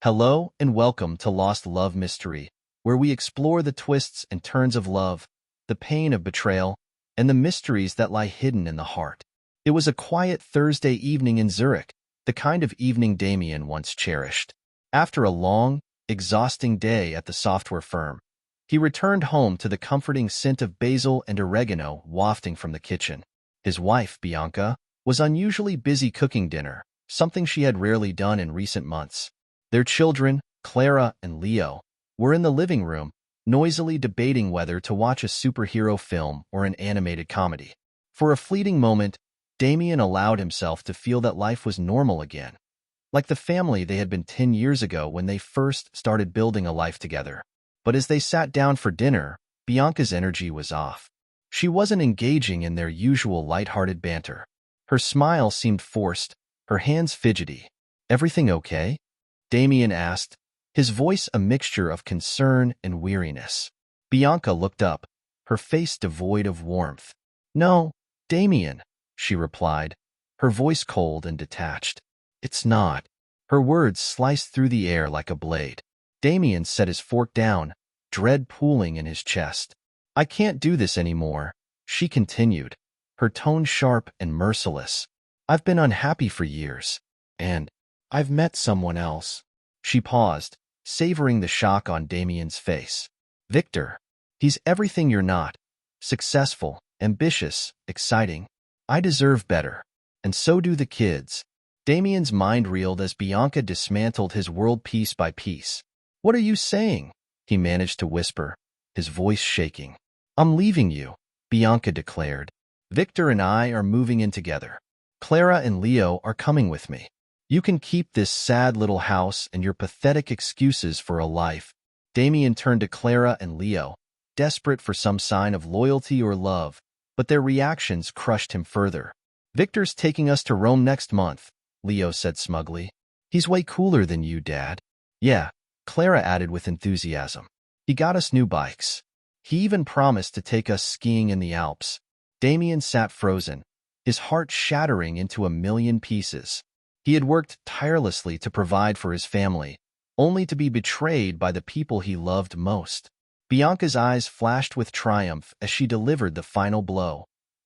Hello and welcome to Lost Love Mystery, where we explore the twists and turns of love, the pain of betrayal, and the mysteries that lie hidden in the heart. It was a quiet Thursday evening in Zurich, the kind of evening Damien once cherished. After a long, exhausting day at the software firm, he returned home to the comforting scent of basil and oregano wafting from the kitchen. His wife, Bianca, was unusually busy cooking dinner, something she had rarely done in recent months. Their children, Clara and Leo, were in the living room, noisily debating whether to watch a superhero film or an animated comedy. For a fleeting moment, Damien allowed himself to feel that life was normal again, like the family they had been 10 years ago when they first started building a life together. But as they sat down for dinner, Bianca's energy was off. She wasn't engaging in their usual lighthearted banter. Her smile seemed forced, her hands fidgety. "Everything okay?" Damien asked, his voice a mixture of concern and weariness. Bianca looked up, her face devoid of warmth. "No, Damien," she replied, her voice cold and detached. "It's not." Her words sliced through the air like a blade. Damien set his fork down, dread pooling in his chest. "I can't do this anymore," she continued, her tone sharp and merciless. "I've been unhappy for years, and I've met someone else." She paused, savoring the shock on Damien's face. "Victor. He's everything you're not. Successful, ambitious, exciting. I deserve better. And so do the kids." Damien's mind reeled as Bianca dismantled his world piece by piece. "What are you saying?" he managed to whisper, his voice shaking. "I'm leaving you," Bianca declared. "Victor and I are moving in together. Clara and Leo are coming with me. You can keep this sad little house and your pathetic excuses for a life." Damien turned to Clara and Leo, desperate for some sign of loyalty or love, but their reactions crushed him further. "Victor's taking us to Rome next month," Leo said smugly. "He's way cooler than you, Dad." "Yeah," Clara added with enthusiasm. "He got us new bikes. He even promised to take us skiing in the Alps." Damien sat frozen, his heart shattering into a million pieces. He had worked tirelessly to provide for his family, only to be betrayed by the people he loved most. Bianca's eyes flashed with triumph as she delivered the final blow.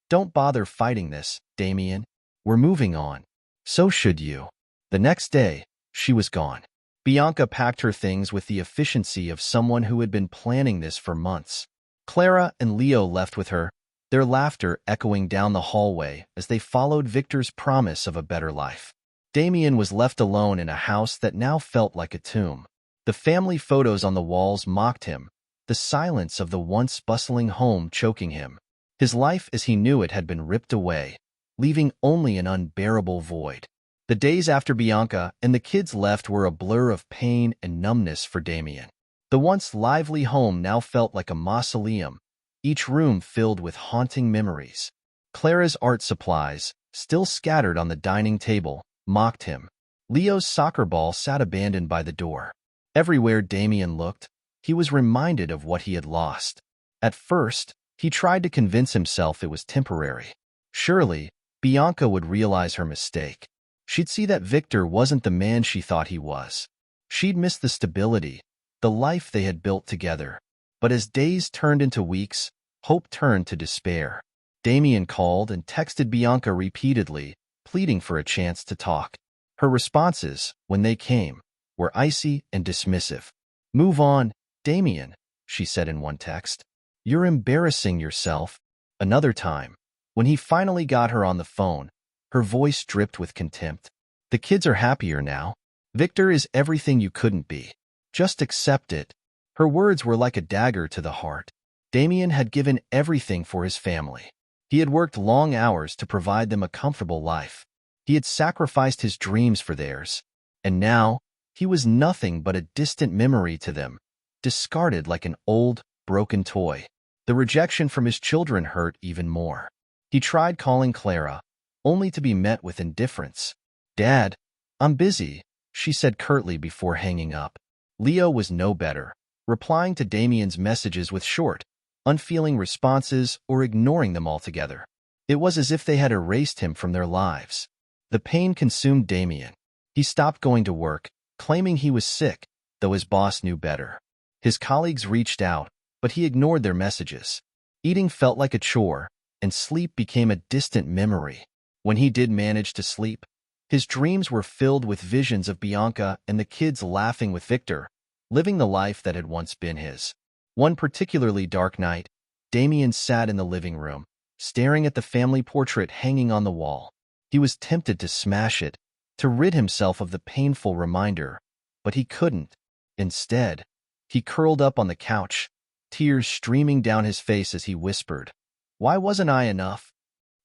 "Don't bother fighting this, Damien. We're moving on. So should you." The next day, she was gone. Bianca packed her things with the efficiency of someone who had been planning this for months. Clara and Leo left with her, their laughter echoing down the hallway as they followed Victor's promise of a better life. Damien was left alone in a house that now felt like a tomb. The family photos on the walls mocked him, the silence of the once bustling home choking him. His life as he knew it had been ripped away, leaving only an unbearable void. The days after Bianca and the kids left were a blur of pain and numbness for Damien. The once lively home now felt like a mausoleum, each room filled with haunting memories. Clara's art supplies, still scattered on the dining table, mocked him. Leo's soccer ball sat abandoned by the door. Everywhere Damien looked, he was reminded of what he had lost. At first, he tried to convince himself it was temporary. Surely, Bianca would realize her mistake. She'd see that Victor wasn't the man she thought he was. She'd miss the stability, the life they had built together. But as days turned into weeks, hope turned to despair. Damien called and texted Bianca repeatedly, pleading for a chance to talk. Her responses, when they came, were icy and dismissive. "Move on, Damien," she said in one text. "You're embarrassing yourself." Another time, when he finally got her on the phone, her voice dripped with contempt. "The kids are happier now. Victor is everything you couldn't be. Just accept it." Her words were like a dagger to the heart. Damien had given everything for his family. He had worked long hours to provide them a comfortable life. He had sacrificed his dreams for theirs. And now, he was nothing but a distant memory to them, discarded like an old, broken toy. The rejection from his children hurt even more. He tried calling Clara, only to be met with indifference. "Dad, I'm busy," she said curtly before hanging up. Leo was no better, replying to Damien's messages with short, unfeeling responses or ignoring them altogether. It was as if they had erased him from their lives. The pain consumed Damien. He stopped going to work, claiming he was sick, though his boss knew better. His colleagues reached out, but he ignored their messages. Eating felt like a chore, and sleep became a distant memory. When he did manage to sleep, his dreams were filled with visions of Bianca and the kids laughing with Victor, living the life that had once been his. One particularly dark night, Damien sat in the living room, staring at the family portrait hanging on the wall. He was tempted to smash it, to rid himself of the painful reminder, but he couldn't. Instead, he curled up on the couch, tears streaming down his face as he whispered, "Why wasn't I enough?"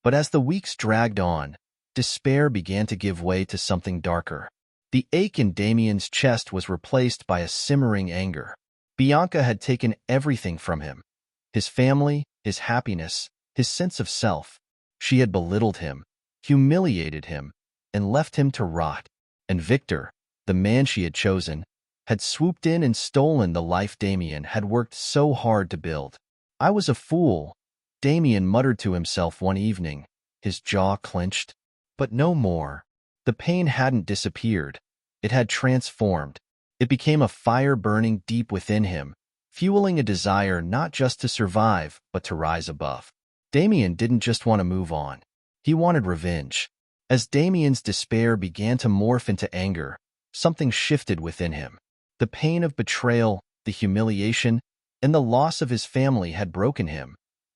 But as the weeks dragged on, despair began to give way to something darker. The ache in Damien's chest was replaced by a simmering anger. Bianca had taken everything from him: his family, his happiness, his sense of self. She had belittled him, humiliated him, and left him to rot. And Victor, the man she had chosen, had swooped in and stolen the life Damien had worked so hard to build. "I was a fool," Damien muttered to himself one evening, his jaw clenched. But no more. The pain hadn't disappeared. It had transformed. It became a fire burning deep within him, fueling a desire not just to survive, but to rise above. Damien didn't just want to move on. He wanted revenge. As Damien's despair began to morph into anger, something shifted within him. The pain of betrayal, the humiliation, and the loss of his family had broken him,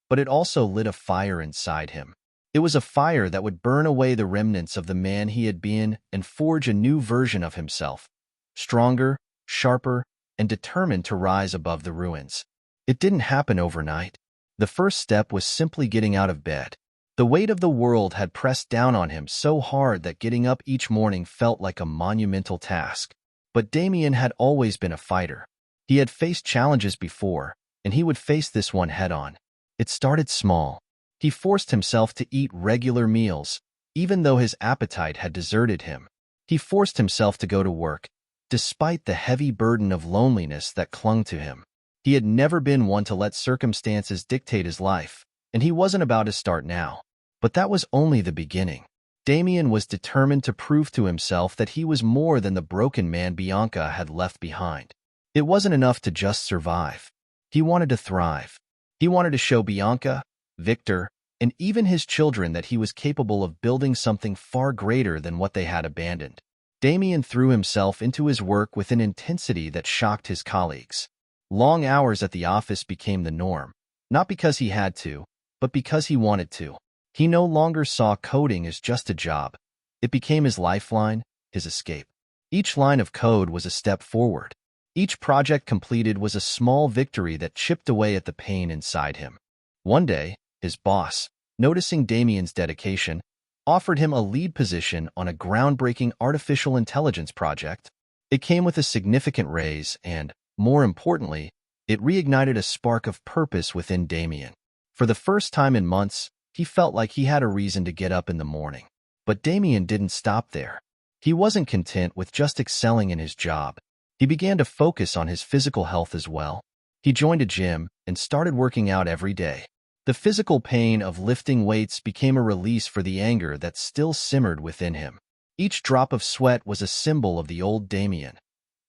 but it also lit a fire inside him. It was a fire that would burn away the remnants of the man he had been and forge a new version of himself, stronger, sharper, and determined to rise above the ruins. It didn't happen overnight. The first step was simply getting out of bed. The weight of the world had pressed down on him so hard that getting up each morning felt like a monumental task. But Damien had always been a fighter. He had faced challenges before, and he would face this one head-on. It started small. He forced himself to eat regular meals, even though his appetite had deserted him. He forced himself to go to work, despite the heavy burden of loneliness that clung to him. He had never been one to let circumstances dictate his life, and he wasn't about to start now. But that was only the beginning. Damien was determined to prove to himself that he was more than the broken man Bianca had left behind. It wasn't enough to just survive. He wanted to thrive. He wanted to show Bianca, Victor, and even his children that he was capable of building something far greater than what they had abandoned. Damien threw himself into his work with an intensity that shocked his colleagues. Long hours at the office became the norm, not because he had to, but because he wanted to. He no longer saw coding as just a job. It became his lifeline, his escape. Each line of code was a step forward. Each project completed was a small victory that chipped away at the pain inside him. One day, his boss, noticing Damien's dedication, offered him a lead position on a groundbreaking artificial intelligence project. It came with a significant raise and, more importantly, it reignited a spark of purpose within Damien. For the first time in months, he felt like he had a reason to get up in the morning. But Damien didn't stop there. He wasn't content with just excelling in his job. He began to focus on his physical health as well. He joined a gym and started working out every day. The physical pain of lifting weights became a release for the anger that still simmered within him. Each drop of sweat was a symbol of the old Damien,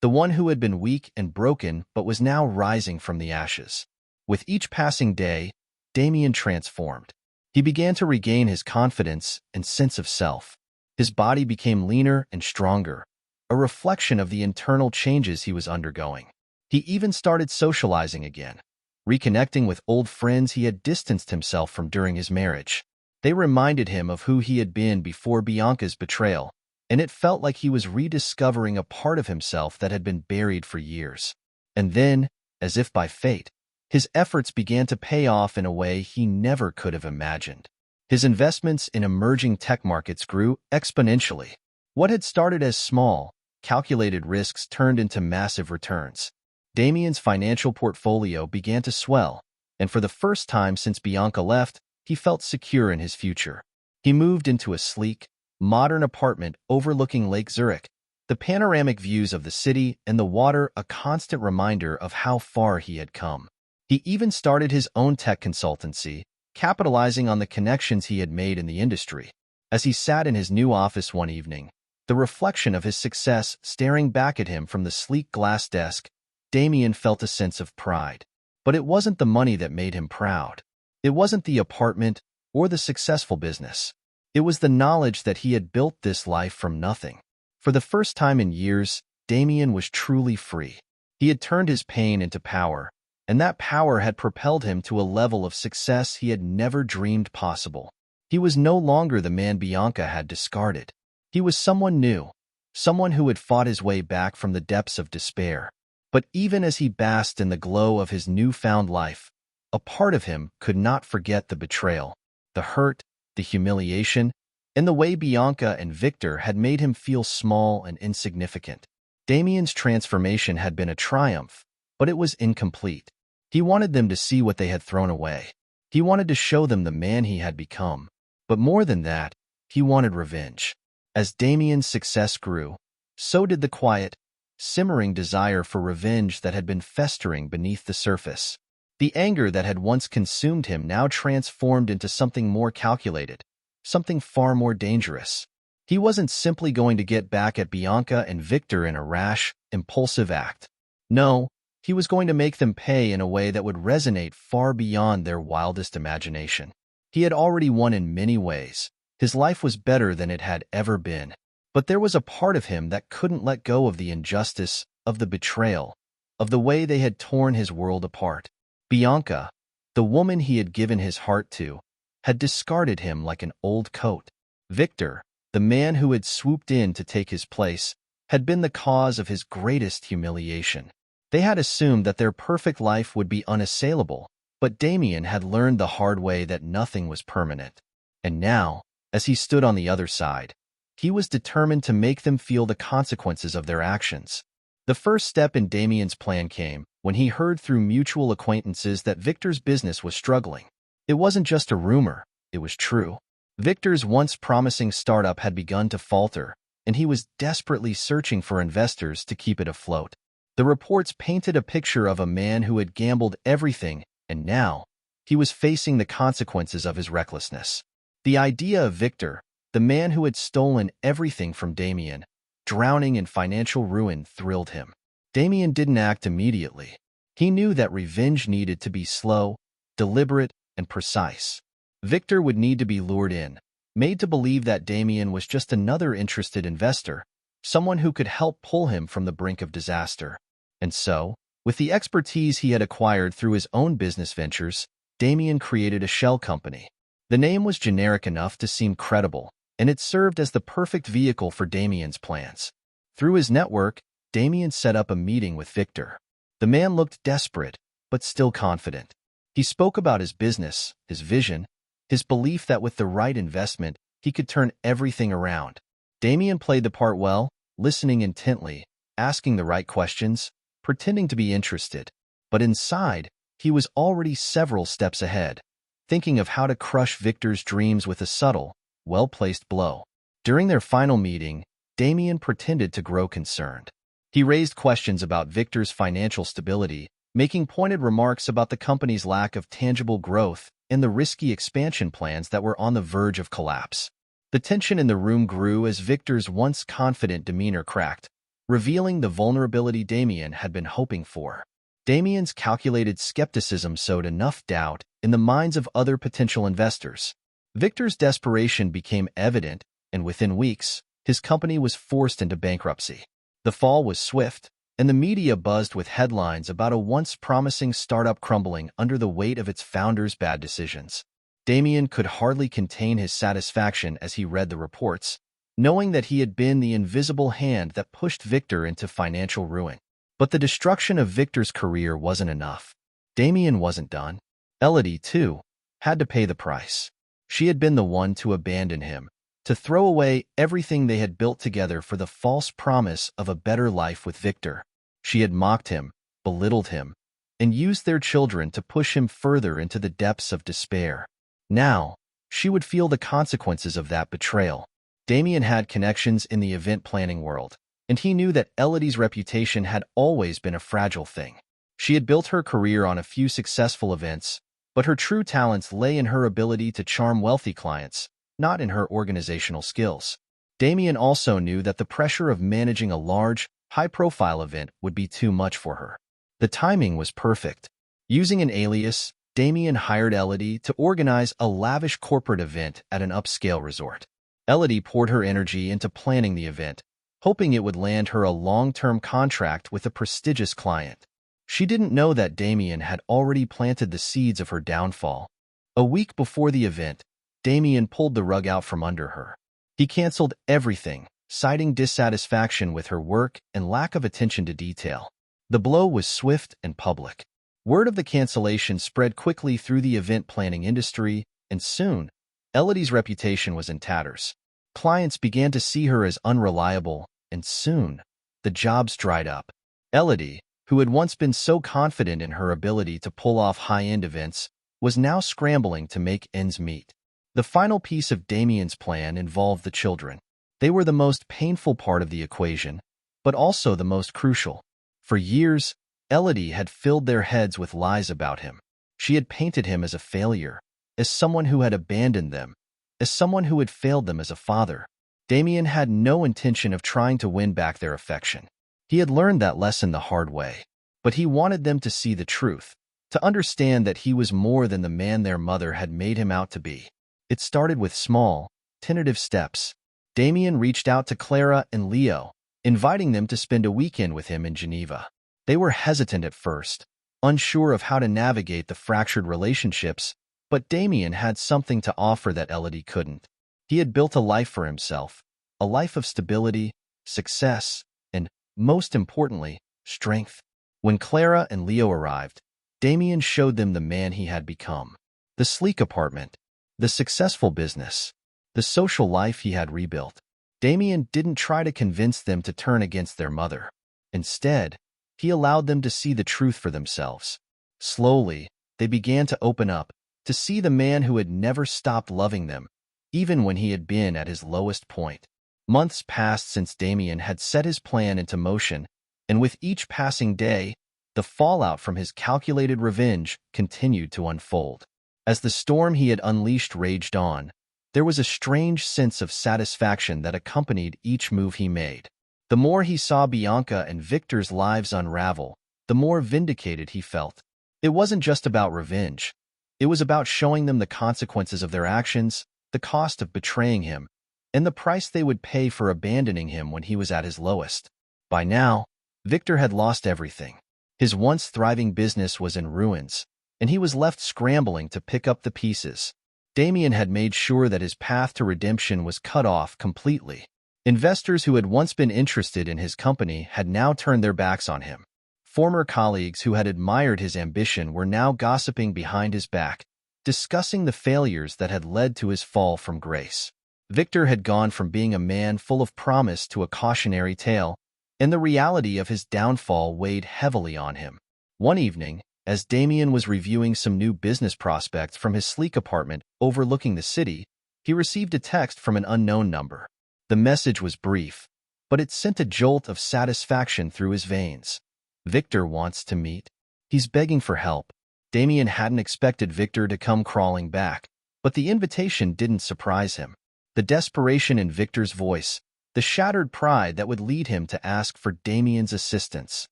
the one who had been weak and broken but was now rising from the ashes. With each passing day, Damien transformed. He began to regain his confidence and sense of self. His body became leaner and stronger, a reflection of the internal changes he was undergoing. He even started socializing again, reconnecting with old friends he had distanced himself from during his marriage. They reminded him of who he had been before Bianca's betrayal, and it felt like he was rediscovering a part of himself that had been buried for years. And then, as if by fate, his efforts began to pay off in a way he never could have imagined. His investments in emerging tech markets grew exponentially. What had started as small, calculated risks turned into massive returns. Damien's financial portfolio began to swell, and for the first time since Bianca left, he felt secure in his future. He moved into a sleek, modern apartment overlooking Lake Zurich, the panoramic views of the city and the water a constant reminder of how far he had come. He even started his own tech consultancy, capitalizing on the connections he had made in the industry. As he sat in his new office one evening, The reflection of his success staring back at him from the sleek glass desk, Damien felt a sense of pride. But it wasn't the money that made him proud. It wasn't the apartment or the successful business. It was the knowledge that he had built this life from nothing. For the first time in years, Damien was truly free. He had turned his pain into power, and that power had propelled him to a level of success he had never dreamed possible. He was no longer the man Bianca had discarded. He was someone new, someone who had fought his way back from the depths of despair. But even as he basked in the glow of his newfound life, a part of him could not forget the betrayal, the hurt, the humiliation, and the way Bianca and Victor had made him feel small and insignificant. Damien's transformation had been a triumph, but it was incomplete. He wanted them to see what they had thrown away. He wanted to show them the man he had become. But more than that, he wanted revenge. As Damien's success grew, so did the quiet, simmering desire for revenge that had been festering beneath the surface. The anger that had once consumed him now transformed into something more calculated, something far more dangerous. He wasn't simply going to get back at Bianca and Victor in a rash, impulsive act. No, he was going to make them pay in a way that would resonate far beyond their wildest imagination. He had already won in many ways. His life was better than it had ever been. But there was a part of him that couldn't let go of the injustice, of the betrayal, of the way they had torn his world apart. Bianca, the woman he had given his heart to, had discarded him like an old coat. Victor, the man who had swooped in to take his place, had been the cause of his greatest humiliation. They had assumed that their perfect life would be unassailable, but Damien had learned the hard way that nothing was permanent. And now, as he stood on the other side, he was determined to make them feel the consequences of their actions. The first step in Damien's plan came when he heard through mutual acquaintances that Victor's business was struggling. It wasn't just a rumor, it was true. Victor's once promising startup had begun to falter, and he was desperately searching for investors to keep it afloat. The reports painted a picture of a man who had gambled everything, and now he was facing the consequences of his recklessness. The idea of Victor, the man who had stolen everything from Damien, drowning in financial ruin, thrilled him. Damien didn't act immediately. He knew that revenge needed to be slow, deliberate, and precise. Victor would need to be lured in, made to believe that Damien was just another interested investor, someone who could help pull him from the brink of disaster. And so, with the expertise he had acquired through his own business ventures, Damien created a shell company. The name was generic enough to seem credible, and it served as the perfect vehicle for Damien's plans. Through his network, Damien set up a meeting with Victor. The man looked desperate, but still confident. He spoke about his business, his vision, his belief that with the right investment, he could turn everything around. Damien played the part well, listening intently, asking the right questions, pretending to be interested. But inside, he was already several steps ahead, thinking of how to crush Victor's dreams with a subtle, well-placed blow. During their final meeting, Damien pretended to grow concerned. He raised questions about Victor's financial stability, making pointed remarks about the company's lack of tangible growth and the risky expansion plans that were on the verge of collapse. The tension in the room grew as Victor's once confident demeanor cracked, revealing the vulnerability Damien had been hoping for. Damien's calculated skepticism sowed enough doubt in the minds of other potential investors. Victor's desperation became evident, and within weeks, his company was forced into bankruptcy. The fall was swift, and the media buzzed with headlines about a once promising startup crumbling under the weight of its founders' bad decisions. Damien could hardly contain his satisfaction as he read the reports, knowing that he had been the invisible hand that pushed Victor into financial ruin. But the destruction of Victor's career wasn't enough. Damien wasn't done. Elodie, too, had to pay the price. She had been the one to abandon him, to throw away everything they had built together for the false promise of a better life with Victor. She had mocked him, belittled him, and used their children to push him further into the depths of despair. Now, she would feel the consequences of that betrayal. Damien had connections in the event planning world, and he knew that Elodie's reputation had always been a fragile thing. She had built her career on a few successful events, but her true talents lay in her ability to charm wealthy clients, not in her organizational skills. Damien also knew that the pressure of managing a large, high-profile event would be too much for her. The timing was perfect. Using an alias, Damien hired Elodie to organize a lavish corporate event at an upscale resort. Elodie poured her energy into planning the event, hoping it would land her a long-term contract with a prestigious client. She didn't know that Damien had already planted the seeds of her downfall. A week before the event, Damien pulled the rug out from under her. He canceled everything, citing dissatisfaction with her work and lack of attention to detail. The blow was swift and public. Word of the cancellation spread quickly through the event planning industry, and soon, Elodie's reputation was in tatters. Clients began to see her as unreliable, and soon, the jobs dried up. Elodie, who had once been so confident in her ability to pull off high-end events, was now scrambling to make ends meet. The final piece of Damien's plan involved the children. They were the most painful part of the equation, but also the most crucial. For years, Elodie had filled their heads with lies about him. She had painted him as a failure, as someone who had abandoned them, as someone who had failed them as a father. Damien had no intention of trying to win back their affection. He had learned that lesson the hard way, but he wanted them to see the truth, to understand that he was more than the man their mother had made him out to be. It started with small, tentative steps. Damien reached out to Clara and Leo, inviting them to spend a weekend with him in Geneva. They were hesitant at first, unsure of how to navigate the fractured relationships, but Damien had something to offer that Elodie couldn't. He had built a life for himself, a life of stability, success, and, most importantly, strength. When Clara and Leo arrived, Damien showed them the man he had become. The sleek apartment, the successful business, the social life he had rebuilt. Damien didn't try to convince them to turn against their mother. Instead, he allowed them to see the truth for themselves. Slowly, they began to open up, to see the man who had never stopped loving them, even when he had been at his lowest point. Months passed since Damien had set his plan into motion, and with each passing day, the fallout from his calculated revenge continued to unfold. As the storm he had unleashed raged on, there was a strange sense of satisfaction that accompanied each move he made. The more he saw Bianca and Victor's lives unravel, the more vindicated he felt. It wasn't just about revenge. It was about showing them the consequences of their actions, the cost of betraying him, and the price they would pay for abandoning him when he was at his lowest. By now, Victor had lost everything. His once thriving business was in ruins, and he was left scrambling to pick up the pieces. Damien had made sure that his path to redemption was cut off completely. Investors who had once been interested in his company had now turned their backs on him. Former colleagues who had admired his ambition were now gossiping behind his back, discussing the failures that had led to his fall from grace. Victor had gone from being a man full of promise to a cautionary tale, and the reality of his downfall weighed heavily on him. One evening, as Damien was reviewing some new business prospects from his sleek apartment overlooking the city, he received a text from an unknown number. The message was brief, but it sent a jolt of satisfaction through his veins. Victor wants to meet. He's begging for help. Damien hadn't expected Victor to come crawling back, but the invitation didn't surprise him. The desperation in Victor's voice, the shattered pride that would lead him to ask for Damien's assistance.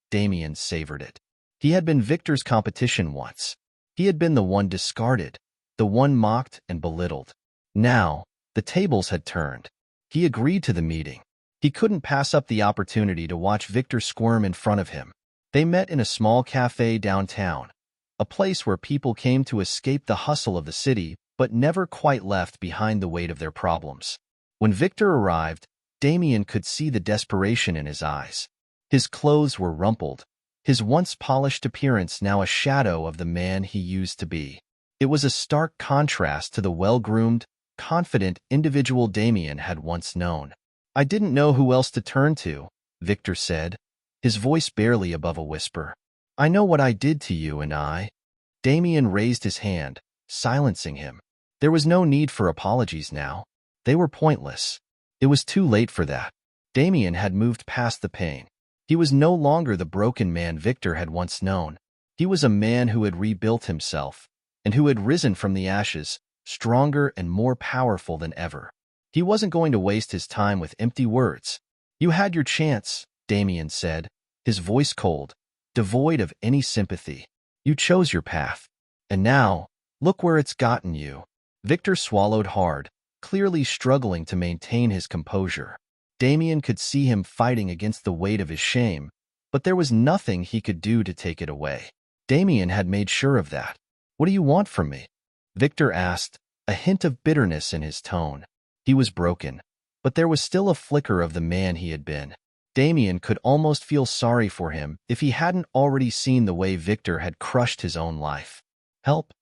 Damien savored it. He had been Victor's competition once. He had been the one discarded, the one mocked and belittled. Now, the tables had turned. He agreed to the meeting. He couldn't pass up the opportunity to watch Victor squirm in front of him. They met in a small cafe downtown, a place where people came to escape the hustle of the city but never quite left behind the weight of their problems. When Victor arrived, Damien could see the desperation in his eyes. His clothes were rumpled, his once polished appearance now a shadow of the man he used to be. It was a stark contrast to the well-groomed, confident individual Damien had once known. "I didn't know who else to turn to," Victor said, his voice barely above a whisper. "I know what I did to you and I." Damien raised his hand, silencing him. There was no need for apologies now. They were pointless. It was too late for that. Damien had moved past the pain. He was no longer the broken man Victor had once known. He was a man who had rebuilt himself, and who had risen from the ashes, stronger and more powerful than ever. He wasn't going to waste his time with empty words. "You had your chance," Damien said, his voice cold, devoid of any sympathy. "You chose your path. And now, look where it's gotten you." Victor swallowed hard, clearly struggling to maintain his composure. Damien could see him fighting against the weight of his shame, but there was nothing he could do to take it away. Damien had made sure of that. "What do you want from me?" Victor asked, a hint of bitterness in his tone. He was broken, but there was still a flicker of the man he had been. Damien could almost feel sorry for him if he hadn't already seen the way Victor had crushed his own life. "Help,"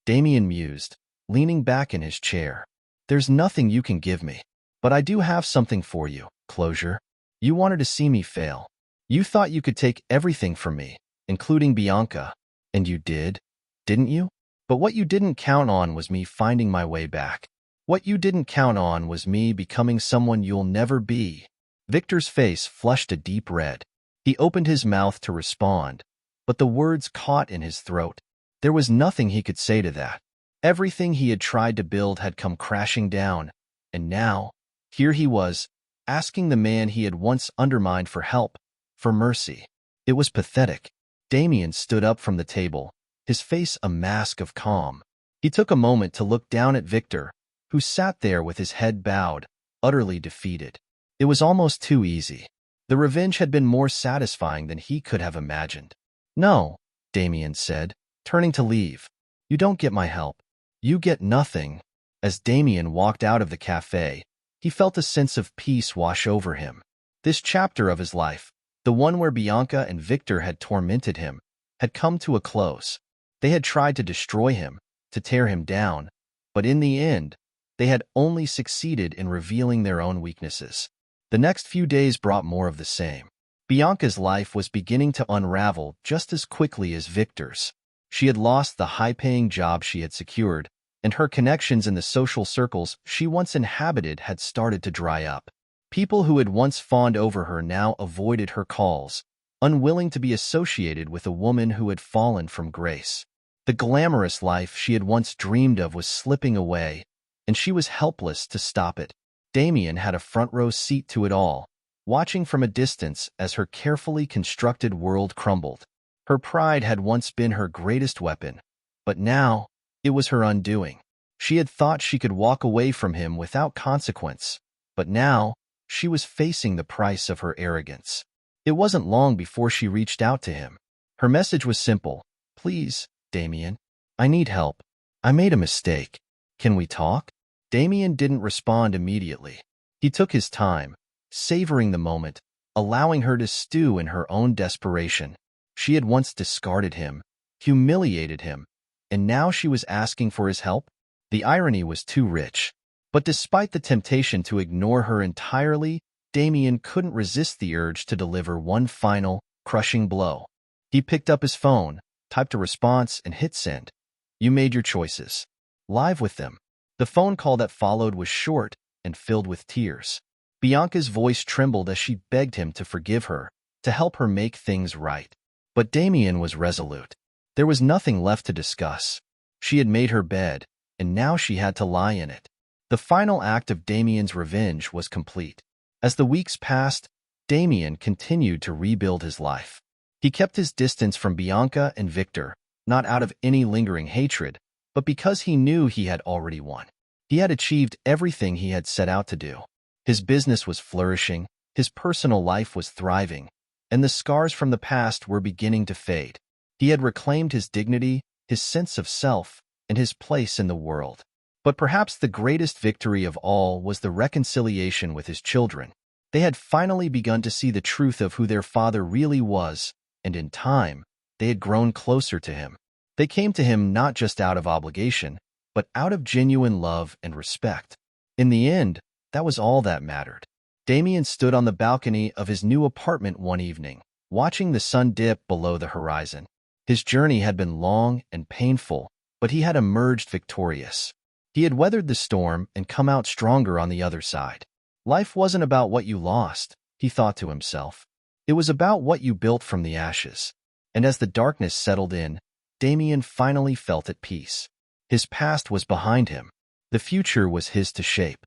Damien mused, leaning back in his chair. "There's nothing you can give me. But I do have something for you, closure. You wanted to see me fail. You thought you could take everything from me, including Bianca. And you did, didn't you? But what you didn't count on was me finding my way back. What you didn't count on was me becoming someone you'll never be." Victor's face flushed a deep red. He opened his mouth to respond, but the words caught in his throat. There was nothing he could say to that. Everything he had tried to build had come crashing down, and now, here he was, asking the man he had once undermined for help, for mercy. It was pathetic. Damien stood up from the table, his face a mask of calm. He took a moment to look down at Victor, who sat there with his head bowed, utterly defeated. It was almost too easy. The revenge had been more satisfying than he could have imagined. "No," Damien said, turning to leave. "You don't get my help. You get nothing." As Damien walked out of the cafe, he felt a sense of peace wash over him. This chapter of his life, the one where Bianca and Victor had tormented him, had come to a close. They had tried to destroy him, to tear him down, but in the end, they had only succeeded in revealing their own weaknesses. The next few days brought more of the same. Bianca's life was beginning to unravel just as quickly as Victor's. She had lost the high-paying job she had secured, and her connections in the social circles she once inhabited had started to dry up. People who had once fawned over her now avoided her calls, unwilling to be associated with a woman who had fallen from grace. The glamorous life she had once dreamed of was slipping away, and she was helpless to stop it. Damien had a front-row seat to it all, watching from a distance as her carefully constructed world crumbled. Her pride had once been her greatest weapon, but now it was her undoing. She had thought she could walk away from him without consequence, but now she was facing the price of her arrogance. It wasn't long before she reached out to him. Her message was simple. "Please, Damien, I need help. I made a mistake. Can we talk?" Damien didn't respond immediately. He took his time, savoring the moment, allowing her to stew in her own desperation. She had once discarded him, humiliated him, and now she was asking for his help? The irony was too rich. But despite the temptation to ignore her entirely, Damien couldn't resist the urge to deliver one final, crushing blow. He picked up his phone, typed a response, and hit send. "You made your choices. Live with them." The phone call that followed was short and filled with tears. Bianca's voice trembled as she begged him to forgive her, to help her make things right. But Damien was resolute. There was nothing left to discuss. She had made her bed, and now she had to lie in it. The final act of Damien's revenge was complete. As the weeks passed, Damien continued to rebuild his life. He kept his distance from Bianca and Victor, not out of any lingering hatred, but because he knew he had already won. He had achieved everything he had set out to do. His business was flourishing, his personal life was thriving, and the scars from the past were beginning to fade. He had reclaimed his dignity, his sense of self, and his place in the world. But perhaps the greatest victory of all was the reconciliation with his children. They had finally begun to see the truth of who their father really was, and in time, they had grown closer to him. They came to him not just out of obligation, but out of genuine love and respect. In the end, that was all that mattered. Damien stood on the balcony of his new apartment one evening, watching the sun dip below the horizon. His journey had been long and painful, but he had emerged victorious. He had weathered the storm and come out stronger on the other side. Life wasn't about what you lost, he thought to himself. It was about what you built from the ashes. And as the darkness settled in, Damien finally felt at peace. His past was behind him. The future was his to shape.